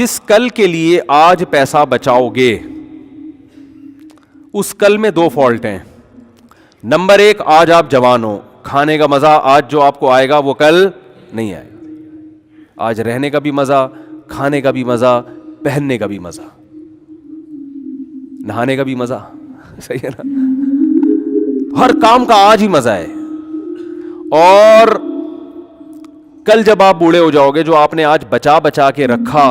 جس کل کے لیے آج پیسہ بچاؤ گے اس کل میں دو فالٹ ہیں. نمبر ایک, آج آپ جوان ہو, کھانے کا مزہ آج جو آپ کو آئے گا وہ کل نہیں آئے گا. آج رہنے کا بھی مزہ, کھانے کا بھی مزہ, پہننے کا بھی مزہ, نہانے کا بھی مزہ, صحیح ہے نا, ہر کام کا آج ہی مزہ ہے. اور کل جب آپ بوڑھے ہو جاؤ گے, جو آپ نے آج بچا بچا کے رکھا,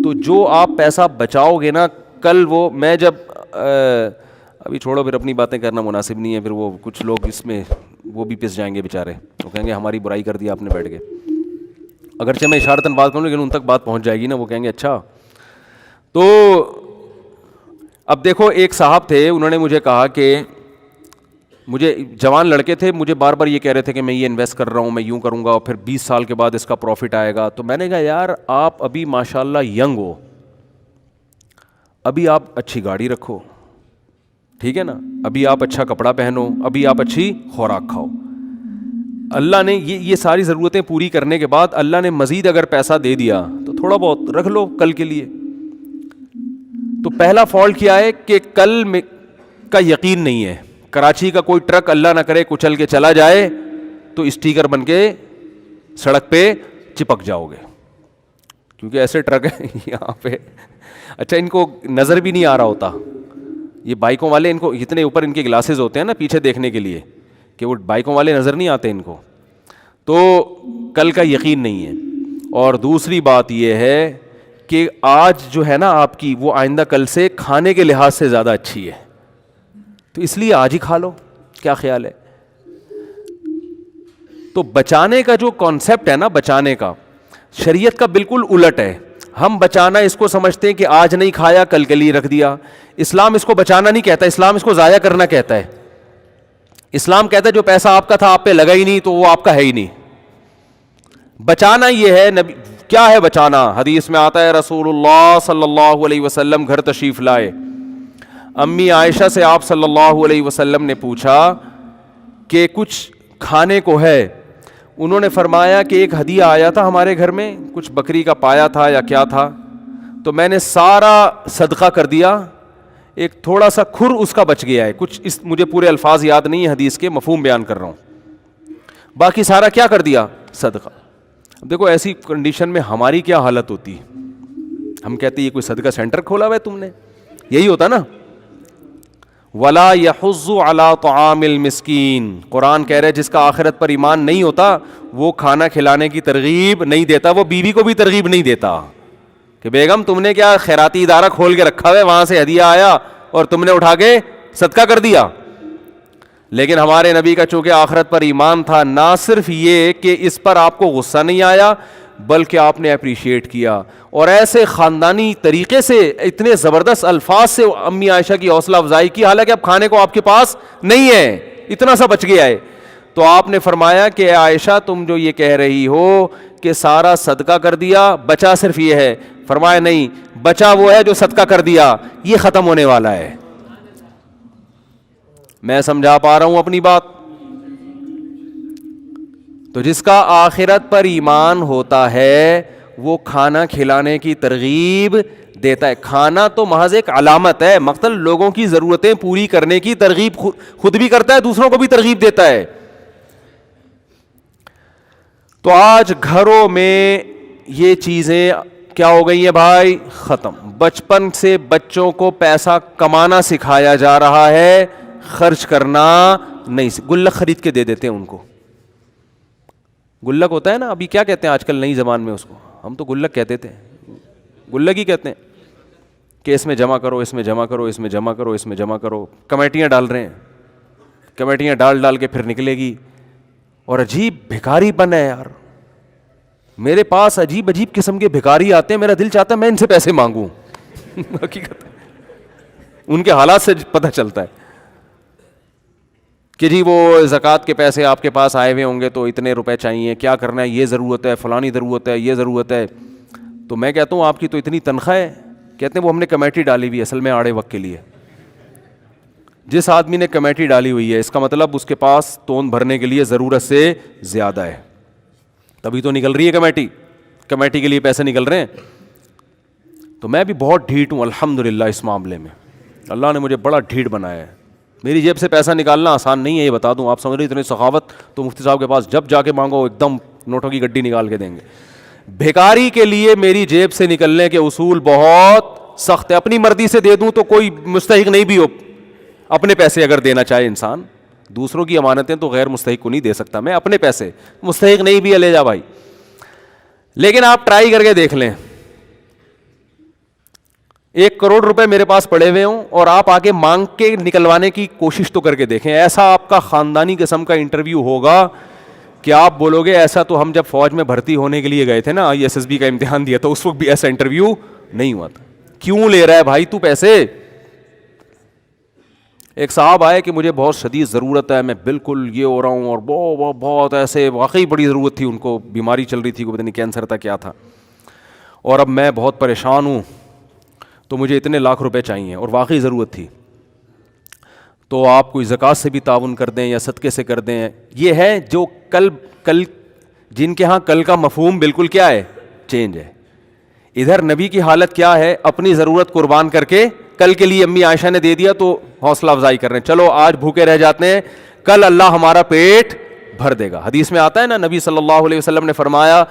تو جو آپ پیسہ بچاؤ گے نا کل, وہ میں جب ابھی چھوڑو, پھر اپنی باتیں کرنا مناسب نہیں ہے, پھر وہ کچھ لوگ اس میں وہ بھی پس جائیں گے بیچارے, وہ کہیں گے ہماری برائی کر دی آپ نے بیٹھ کے. اگرچہ میں اشارتاً بات کروں لیکن ان تک بات پہنچ جائے گی نا, وہ کہیں گے اچھا. تو اب دیکھو, ایک صاحب تھے, انہوں نے مجھے کہا کہ مجھے جوان لڑکے تھے, مجھے بار بار یہ کہہ رہے تھے کہ میں یہ انویسٹ کر رہا ہوں, میں یوں کروں گا, اور پھر 20 سال کے بعد اس کا پروفٹ آئے گا. تو میں نے کہا یار آپ ابھی ماشاءاللہ ینگ ہو, ابھی آپ اچھی گاڑی رکھو, ٹھیک ہے نا, ابھی آپ اچھا کپڑا پہنو, ابھی آپ اچھی خوراک کھاؤ. اللہ نے یہ ساری ضرورتیں پوری کرنے کے بعد اللہ نے مزید اگر پیسہ دے دیا تو تھوڑا بہت رکھ لو کل کے لیے. تو پہلا فالٹ کیا ہے کہ کل میں کا یقین نہیں ہے. کراچی کا کوئی ٹرک اللہ نہ کرے کچل کے چلا جائے تو اسٹیکر بن کے سڑک پہ چپک جاؤ گے, کیونکہ ایسے ٹرک ہیں یہاں پہ. اچھا, ان کو نظر بھی نہیں آ رہا ہوتا, یہ بائکوں والے, ان کو اتنے اوپر ان کے گلاسز ہوتے ہیں نا پیچھے دیکھنے کے لیے, کہ وہ بائکوں والے نظر نہیں آتے ان کو. تو کل کا یقین نہیں ہے. اور دوسری بات یہ ہے کہ آج جو ہے نا آپ کی, وہ آئندہ کل سے کھانے کے لحاظ سے زیادہ اچھی ہے, تو اس لیے آج ہی کھا لو. کیا خیال ہے؟ تو بچانے کا جو کانسیپٹ ہے نا, بچانے کا, شریعت کا بالکل الٹ ہے. ہم بچانا اس کو سمجھتے ہیں کہ آج نہیں کھایا کل کے لیے رکھ دیا. اسلام اس کو بچانا نہیں کہتا, اسلام اس کو ضائع کرنا کہتا ہے. اسلام کہتا ہے جو پیسہ آپ کا تھا آپ پہ لگا ہی نہیں تو وہ آپ کا ہے ہی نہیں. بچانا یہ ہے, نبی کیا ہے بچانا؟ حدیث میں آتا ہے رسول اللہ صلی اللہ علیہ وسلم گھر تشریف لائے, امی عائشہ سے آپ صلی اللہ علیہ وسلم نے پوچھا کہ کچھ کھانے کو ہے؟ انہوں نے فرمایا کہ ایک ہدیہ آیا تھا ہمارے گھر میں, کچھ بکری کا پایا تھا یا کیا تھا, تو میں نے سارا صدقہ کر دیا, ایک تھوڑا سا کھر اس کا بچ گیا ہے. کچھ اس مجھے پورے الفاظ یاد نہیں ہیں حدیث کے, مفہوم بیان کر رہا ہوں, باقی سارا کیا کر دیا؟ صدقہ. اب دیکھو ایسی کنڈیشن میں ہماری کیا حالت ہوتی, ہم کہتے یہ کوئی صدقہ سینٹر کھولا ہوا ہے تم نے, یہی ہوتا نا. وَلَا يَحُضُّ عَلَىٰ طَعَامِ الْمِسْكِينِ, قرآن کہہ رہے جس کا آخرت پر ایمان نہیں ہوتا وہ کھانا کھلانے کی ترغیب نہیں دیتا, وہ بیوی کو بھی ترغیب نہیں دیتا کہ بیگم تم نے کیا خیراتی ادارہ کھول کے رکھا ہے, وہاں سے ہدیہ آیا اور تم نے اٹھا کے صدقہ کر دیا. لیکن ہمارے نبی کا چونکہ آخرت پر ایمان تھا, نہ صرف یہ کہ اس پر آپ کو غصہ نہیں آیا بلکہ آپ نے اپریشیٹ کیا, اور ایسے خاندانی طریقے سے اتنے زبردست الفاظ سے امی عائشہ کی حوصلہ افزائی کی, حالانکہ اب کھانے کو آپ کے پاس نہیں ہے, اتنا سا بچ گیا ہے. تو آپ نے فرمایا کہ عائشہ تم جو یہ کہہ رہی ہو کہ سارا صدقہ کر دیا, بچا صرف یہ ہے. فرمایا نہیں, بچا وہ ہے جو صدقہ کر دیا, یہ ختم ہونے والا ہے. میں سمجھا پا رہا ہوں اپنی بات؟ تو جس کا آخرت پر ایمان ہوتا ہے وہ کھانا کھلانے کی ترغیب دیتا ہے. کھانا تو محض ایک علامت ہے, مقصد لوگوں کی ضرورتیں پوری کرنے کی ترغیب خود بھی کرتا ہے, دوسروں کو بھی ترغیب دیتا ہے. تو آج گھروں میں یہ چیزیں کیا ہو گئی ہیں بھائی؟ ختم. بچپن سے بچوں کو پیسہ کمانا سکھایا جا رہا ہے, خرچ کرنا نہیں. گلک خرید کے دے دیتے ہیں ان کو. گلک ہوتا ہے نا, ابھی کیا کہتے ہیں آج کل نئی زبان میں اس کو, ہم تو گلک کہتے تھے, گلک ہی کہتے ہیں کہ اس میں جمع کرو, اس میں جمع کرو, اس میں جمع کرو, اس میں جمع کرو. کمیٹیاں ڈال رہے ہیں, کمیٹیاں ڈال کے پھر نکلے گی. اور عجیب بھکاری بن ہے یار, میرے پاس عجیب قسم کے بھکاری آتے ہیں, میرا دل چاہتا ہے میں ان سے پیسے مانگوں. حقیقت ان کے حالات سے پتہ چلتا ہے کہ جی وہ زکوٰۃ کے پیسے آپ کے پاس آئے ہوئے ہوں گے تو اتنے روپے چاہیے, کیا کرنا ہے, یہ ضرورت ہے, فلانی ضرورت ہے, یہ ضرورت ہے. تو میں کہتا ہوں آپ کی تو اتنی تنخواہ ہے, کہتے ہیں وہ ہم نے کمیٹی ڈالی ہوئی ہے اصل میں آڑے وقت کے لیے. جس آدمی نے کمیٹی ڈالی ہوئی ہے اس کا مطلب اس کے پاس تون بھرنے کے لیے ضرورت سے زیادہ ہے, تبھی تو نکل رہی ہے کمیٹی کے لیے پیسے نکل رہے ہیں. تو میں بھی بہت ڈھیٹ ہوں الحمدللہ اس معاملے میں. اللہ نے مجھے بڑا ڈھیٹ بنایا ہے. میری جیب سے پیسہ نکالنا آسان نہیں ہے, یہ بتا دوں. آپ سمجھ رہے اتنی سخاوت تو مفتی صاحب کے پاس جب جا کے مانگو ایک دم نوٹوں کی گڈی نکال کے دیں گے. بھیکاری کے لیے میری جیب سے نکلنے کے اصول بہت سخت ہے. اپنی مرضی سے دے دوں تو کوئی مستحق نہیں بھی ہو, اپنے پیسے اگر دینا چاہے انسان, دوسروں کی امانتیں تو غیر مستحق کو نہیں دے سکتا میں, اپنے پیسے مستحق نہیں بھی ہے لے جا بھائی. لیکن آپ ٹرائی کر کے دیکھ لیں, 1 کروڑ روپے میرے پاس پڑے ہوئے ہوں اور آپ آ کے مانگ کے نکلوانے کی کوشش تو کر کے دیکھیں. ایسا آپ کا خاندانی قسم کا انٹرویو ہوگا کہ آپ بولو گے ایسا تو ہم جب فوج میں بھرتی ہونے کے لیے گئے تھے نا, ISSB کا امتحان دیا تو اس وقت بھی ایسا انٹرویو نہیں ہوا تھا. کیوں لے رہا ہے بھائی تو پیسے؟ ایک صاحب آئے کہ مجھے بہت شدید ضرورت ہے, میں بالکل یہ ہو رہا ہوں, اور بہت ایسے واقعی بڑی ضرورت تھی ان کو, بیماری چل رہی تھی, کوئی پتہ نہیں کینسر تھا کیا تھا, اور اب میں بہت پریشان ہوں تو مجھے اتنے لاکھ روپے چاہیے, اور واقعی ضرورت تھی. تو آپ کوئی زکوٰۃ سے بھی تعاون کر دیں یا صدقے سے کر دیں. یہ ہے جو کل جن کے ہاں کل کا مفہوم بالکل کیا ہے, چینج ہے. ادھر نبی کی حالت کیا ہے, اپنی ضرورت قربان کر کے کل کے لیے امی عائشہ نے دے دیا تو حوصلہ افزائی کر رہے ہیں, چلو آج بھوکے رہ جاتے ہیں, کل اللہ ہمارا پیٹ بھر دے گا. حدیث میں آتا ہے نا, نبی صلی اللہ علیہ وسلم نے فرمایا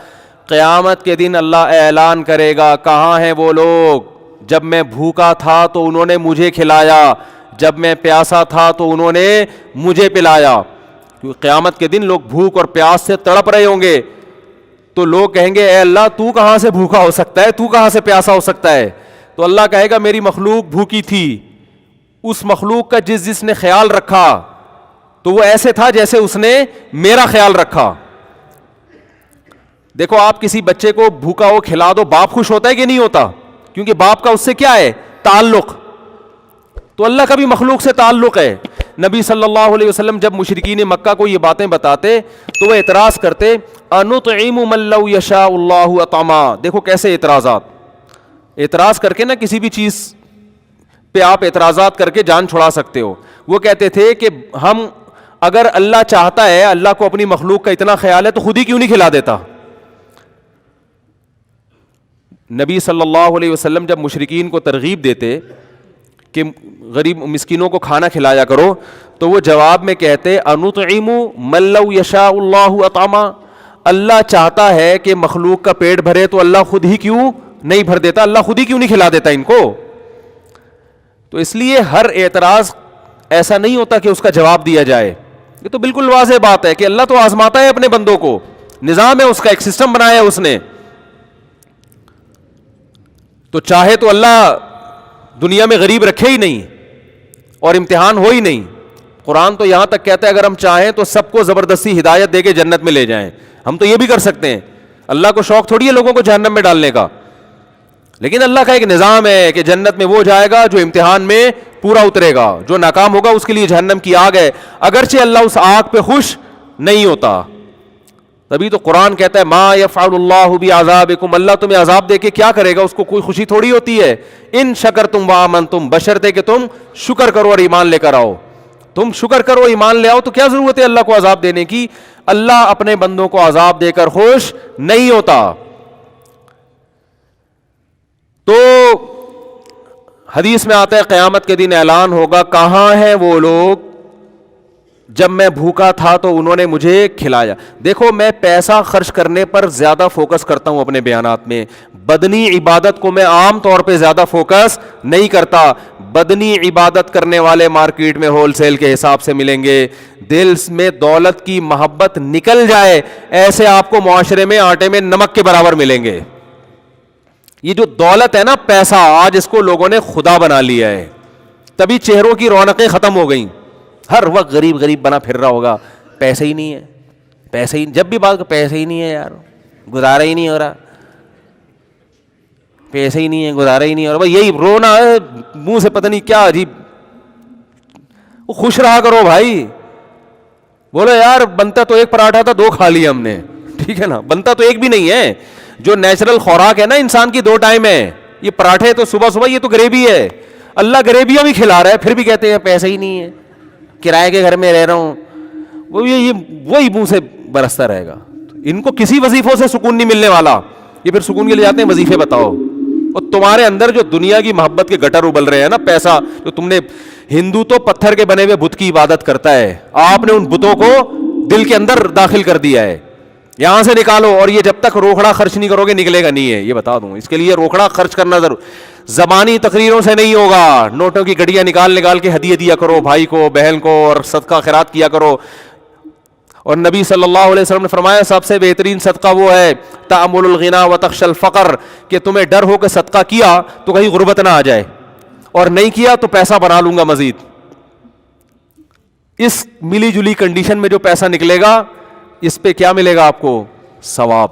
قیامت کے دن اللہ اعلان کرے گا, کہاں ہیں وہ لوگ جب میں بھوکا تھا تو انہوں نے مجھے کھلایا, جب میں پیاسا تھا تو انہوں نے مجھے پلایا. کیونکہ قیامت کے دن لوگ بھوک اور پیاس سے تڑپ رہے ہوں گے, تو لوگ کہیں گے اے اللہ تو کہاں سے بھوکا ہو سکتا ہے, تو کہاں سے پیاسا ہو سکتا ہے؟ تو اللہ کہے گا میری مخلوق بھوکی تھی, اس مخلوق کا جس نے خیال رکھا تو وہ ایسے تھا جیسے اس نے میرا خیال رکھا. دیکھو آپ کسی بچے کو بھوکا ہو کھلا دو, باپ خوش ہوتا ہے کہ نہیں ہوتا؟ کیونکہ باپ کا اس سے کیا ہے, تعلق. تو اللہ کا بھی مخلوق سے تعلق ہے. نبی صلی اللہ علیہ وسلم جب مشرکین مکہ کو یہ باتیں بتاتے تو وہ اعتراض کرتے, انطعم من لو یشاء اللہ اطعما. دیکھو کیسے اعتراض کر کے نا کسی بھی چیز پہ آپ اعتراضات کر کے جان چھڑا سکتے ہو. وہ کہتے تھے کہ ہم اگر اللہ چاہتا ہے, اللہ کو اپنی مخلوق کا اتنا خیال ہے تو خود ہی کیوں نہیں کھلا دیتا. نبی صلی اللہ علیہ وسلم جب مشرکین کو ترغیب دیتے کہ غریب مسکینوں کو کھانا کھلایا کرو, تو وہ جواب میں کہتے انطعم من لو یشاء اللہ اطعما. اللہ چاہتا ہے کہ مخلوق کا پیٹ بھرے تو اللہ خود ہی کیوں نہیں بھر دیتا, اللہ خود ہی کیوں نہیں کھلا دیتا ان کو. تو اس لیے ہر اعتراض ایسا نہیں ہوتا کہ اس کا جواب دیا جائے. یہ تو بالکل واضح بات ہے کہ اللہ تو آزماتا ہے اپنے بندوں کو, نظام ہے اس کا, ایک سسٹم بنایا ہے اس نے. تو چاہے تو اللہ دنیا میں غریب رکھے ہی نہیں اور امتحان ہو ہی نہیں. قرآن تو یہاں تک کہتا ہے اگر ہم چاہیں تو سب کو زبردستی ہدایت دے کے جنت میں لے جائیں. ہم تو یہ بھی کر سکتے ہیں, اللہ کو شوق تھوڑی ہے لوگوں کو جہنم میں ڈالنے کا. لیکن اللہ کا ایک نظام ہے کہ جنت میں وہ جائے گا جو امتحان میں پورا اترے گا, جو ناکام ہوگا اس کے لیے جہنم کی آگ ہے, اگرچہ اللہ اس آگ پہ خوش نہیں ہوتا. تبھی تو قرآن کہتا ہے ما یفعل اللہ بعذابکم, اللہ تمہیں عذاب دے کے کیا کرے گا, اس کو کوئی خوشی تھوڑی ہوتی ہے. ان شکرتم وآمنتم, بشرطے کہ تم شکر کرو اور ایمان لے کر آؤ. تم شکر کرو ایمان لے آؤ تو کیا ضرورت ہے اللہ کو عذاب دینے کی. اللہ اپنے بندوں کو عذاب دے کر خوش نہیں ہوتا. تو حدیث میں آتا ہے قیامت کے دن اعلان ہوگا, کہاں ہیں وہ لوگ جب میں بھوکا تھا تو انہوں نے مجھے کھلایا. دیکھو میں پیسہ خرچ کرنے پر زیادہ فوکس کرتا ہوں اپنے بیانات میں, بدنی عبادت کو میں عام طور پہ زیادہ فوکس نہیں کرتا. بدنی عبادت کرنے والے مارکیٹ میں ہول سیل کے حساب سے ملیں گے. دل میں دولت کی محبت نکل جائے ایسے آپ کو معاشرے میں آٹے میں نمک کے برابر ملیں گے. یہ جو دولت ہے نا, پیسہ, آج اس کو لوگوں نے خدا بنا لیا ہے. تبھی چہروں کی رونقیں ختم ہو گئیں. ہر وقت غریب غریب بنا پھر رہا ہوگا, پیسے ہی نہیں ہے, پیسے ہی, جب بھی بات پیسے ہی نہیں ہے یار, گزارا ہی نہیں ہو رہا, پیسے ہی نہیں ہے, گزارا ہی نہیں ہو رہا. بھائی یہی رونا ہے منہ سے, پتہ نہیں کیا عجیب. خوش رہا کرو بھائی, بولو یار بنتا تو ایک پراٹھا تھا 2 کھا لیا ہم نے, ٹھیک ہے نا, بنتا تو ایک بھی نہیں ہے. جو نیچرل خوراک ہے نا انسان کی 2 ٹائم ہے, یہ پراٹھے تو صبح صبح, یہ تو گریوی ہے. اللہ گریویاں بھی کھلا رہا ہے پھر بھی کہتے ہیں پیسے ہی نہیں ہے, کرائے کے گھر میں رہ رہا ہوں. وہی منہ سے برستا رہے گا. ان کو کسی وظیفوں سے سکون نہیں ملنے والا. یہ پھر سکون کے لیے جاتے ہیں وظیفے بتاؤ, اور تمہارے اندر جو دنیا کی محبت کے گٹر ابل رہے ہیں نا، پیسہ جو تم نے، ہندو تو پتھر کے بنے ہوئے بت کی عبادت کرتا ہے، آپ نے ان بتوں کو دل کے اندر داخل کر دیا ہے، یہاں سے نکالو. اور یہ جب تک روکڑا خرچ نہیں کرو گے نکلے گا نہیں ہے، یہ بتا دوں. اس کے لیے روکڑا خرچ کرنا ضرور، زبانی تقریروں سے نہیں ہوگا. نوٹوں کی گڈیاں نکال کے ہدیے دیا کرو بھائی کو بہن کو، اور صدقہ خیرات کیا کرو. اور نبی صلی اللہ علیہ وسلم نے فرمایا سب سے بہترین صدقہ وہ ہے تأمل الغنا وتخشى الفقر، کہ تمہیں ڈر ہو کہ صدقہ کیا تو کہیں غربت نہ آ جائے، اور نہیں کیا تو پیسہ بنا لوں گا مزید. اس ملی جلی کنڈیشن میں جو پیسہ نکلے گا اس پہ کیا ملے گا آپ کو؟ ثواب.